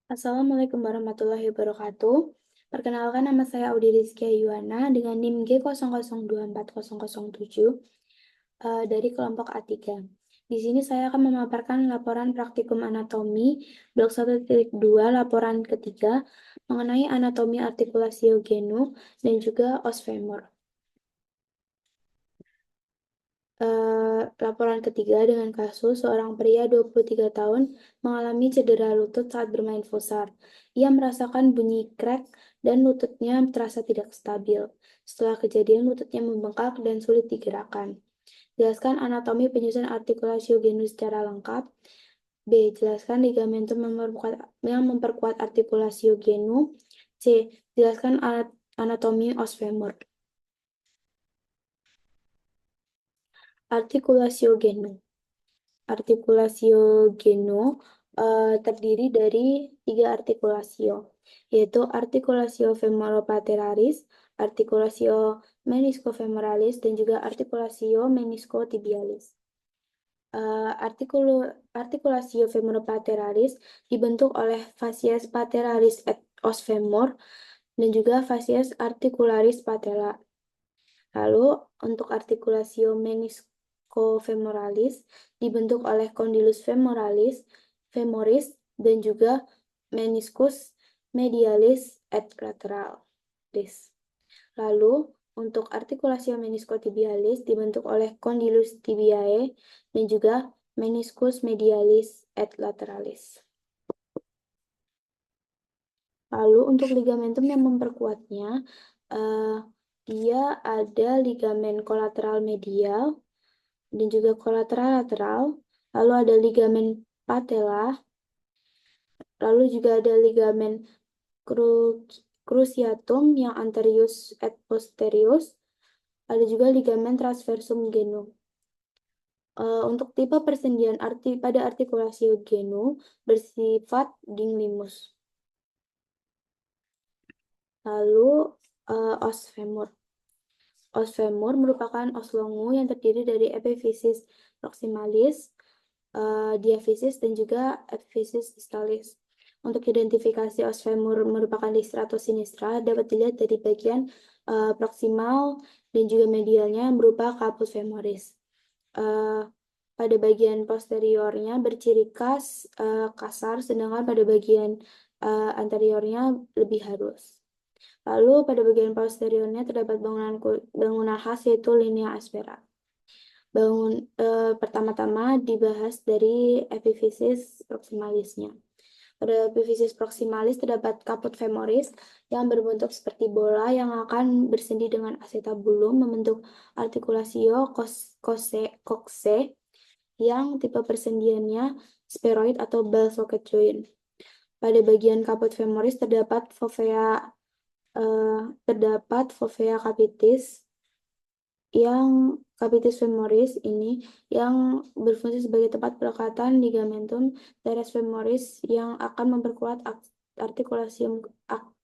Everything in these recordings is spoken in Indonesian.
Assalamualaikum warahmatullahi wabarakatuh. Perkenalkan, nama saya Audi Rizkia Yuwana dengan NIM G00240007 dari kelompok A3. Di sini saya akan memaparkan laporan praktikum anatomi blok 1.2 laporan ketiga mengenai anatomi artikulasi genu dan juga os femur. Laporan ketiga dengan kasus seorang pria 23 tahun mengalami cedera lutut saat bermain futsal. Ia merasakan bunyi krek dan lututnya terasa tidak stabil. Setelah kejadian, lututnya membengkak dan sulit digerakkan. Jelaskan anatomi penyusunan artikulasio-genus secara lengkap. B. Jelaskan ligamentum yang memperkuat artikulasio-genu. C. Jelaskan anatomi os femur. Artikulasio-genu. Artikulasio-genu terdiri dari 3 artikulasio, yaitu artikulasio femoropatelaris, artikulasio meniscofemoralis, dan juga artikulasio meniscotibialis. Artikulasio femoropatelaris dibentuk oleh facies patelaris et os femur dan juga facies articularis patella. Lalu untuk artikulasio meniscofemoralis dibentuk oleh condylus femoris dan juga meniscus medialis et lateralis. Lalu untuk artikulasio meniscotibialis dibentuk oleh condylus tibiae dan juga meniscus medialis et lateralis. Lalu untuk ligamentum yang memperkuatnya, dia ada ligamen kolateral medial dan juga kolateral lateral, lalu ada ligamen patella, lalu juga ada ligamen cruciatum yang anterius et posterius, ada juga ligamen transversum genu. Untuk tipe persendian pada artikulasi genu bersifat dinglimus. Lalu os femur. Os femur merupakan os longu yang terdiri dari epiphysis proximalis, diaphysis, dan juga epiphysis distalis. Untuk identifikasi os femur merupakan listra atau sinistra dapat dilihat dari bagian proksimal dan juga medialnya berupa caput femoris. Pada bagian posteriornya berciri khas kasar, sedangkan pada bagian anteriornya lebih halus. Lalu pada bagian posteriornya terdapat bangunan khas yaitu linea aspera. Pertama-tama dibahas dari epiphysis proximalisnya. Pada epiphysis proximalis terdapat caput femoris yang berbentuk seperti bola yang akan bersendi dengan acetabulum membentuk artikulasio coxae yang tipe persendiannya spheroid atau bell socket joint. Pada bagian caput femoris terdapat fovea capitis capitis femoris ini yang berfungsi sebagai tempat pelekatan ligamentum teres femoris yang akan memperkuat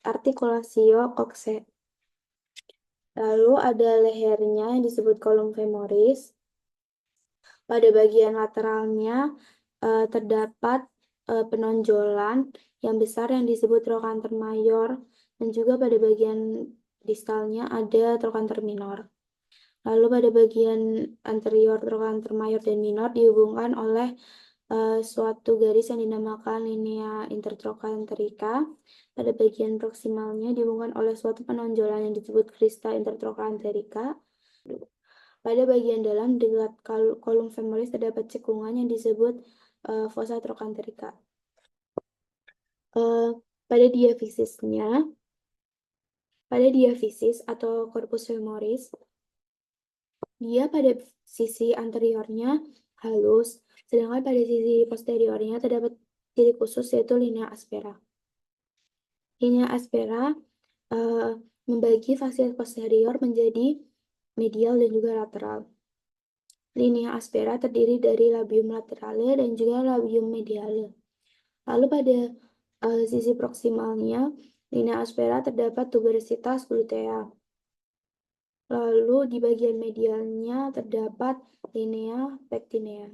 artikulasio coxae. Lalu ada lehernya yang disebut column femoris. Pada bagian lateralnya terdapat penonjolan yang besar yang disebut trochanter mayor, dan juga pada bagian distalnya ada trochanter minor. Lalu pada bagian anterior trochanter mayor dan minor dihubungkan oleh suatu garis yang dinamakan linea intertrochanterica. Pada bagian proksimalnya dihubungkan oleh suatu penonjolan yang disebut crista intertrochanterica. Pada bagian dalam dekat kolum femoris terdapat cekungan yang disebut fossa trochanterica. Pada diaphysis atau corpus femoris, dia pada sisi anteriornya halus, sedangkan pada sisi posteriornya terdapat titik khusus yaitu linea aspera. Linea aspera membagi facies posterior menjadi medial dan juga lateral. Linea aspera terdiri dari labium laterale dan juga labium mediale. Lalu pada sisi proksimalnya, linea aspera terdapat tuberositas glutea. Lalu di bagian medialnya terdapat linea pectinea.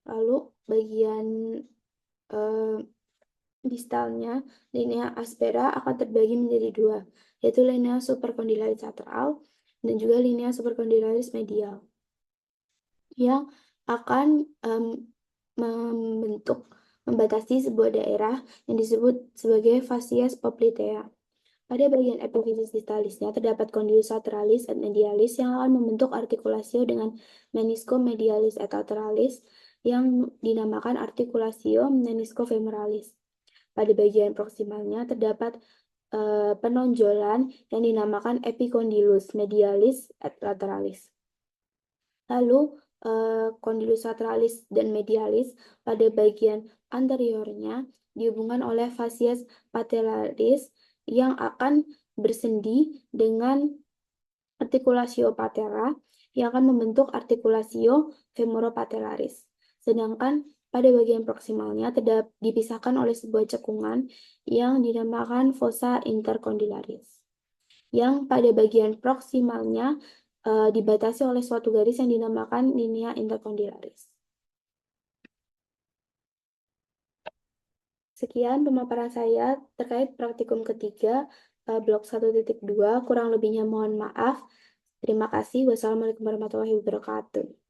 Lalu bagian distalnya, linea aspera akan terbagi menjadi dua, yaitu linea supercondylaris lateral dan juga linea supercondylaris medial, yang akan membatasi sebuah daerah yang disebut sebagai facies poplitea. Pada bagian epifizis distalisnya terdapat condylus lateralis et medialis yang akan membentuk artikulasio dengan meniscomedialis et lateralis yang dinamakan artikulasio meniscofemoralis. Pada bagian proksimalnya terdapat penonjolan yang dinamakan epicondylus medialis et lateralis. Lalu condylus lateralis dan medialis pada bagian anteriornya dihubungkan oleh facies patellaris yang akan bersendi dengan artikulasio patella yang akan membentuk artikulasio femoropatellaris. Sedangkan pada bagian proksimalnya dipisahkan oleh sebuah cekungan yang dinamakan fossa intercondylaris. Yang pada bagian proksimalnya dibatasi oleh suatu garis yang dinamakan linea intercondylaris. Sekian pemaparan saya terkait praktikum ketiga blok 1.2, kurang lebihnya mohon maaf. Terima kasih. Wassalamualaikum warahmatullahi wabarakatuh.